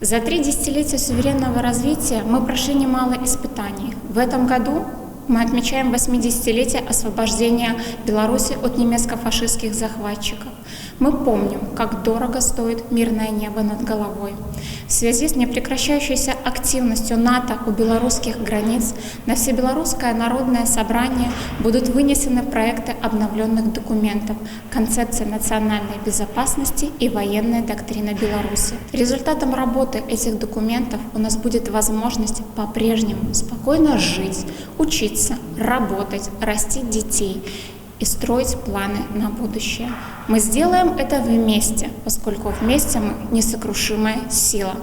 За 3 десятилетия суверенного развития мы прошли немало испытаний. В этом году мы отмечаем 80-летие освобождения Беларуси от немецко-фашистских захватчиков. Мы помним, как дорого стоит мирное небо над головой. В связи с непрекращающейся активностью НАТО у белорусских границ на Всебелорусское народное собрание будут вынесены проекты обновленных документов, концепция национальной безопасности и военная доктрина Беларуси. Результатом работы этих документов у нас будет возможность по-прежнему спокойно жить, учиться, работать, растить детей и строить планы на будущее. Мы сделаем это вместе, поскольку вместе мы несокрушимая сила.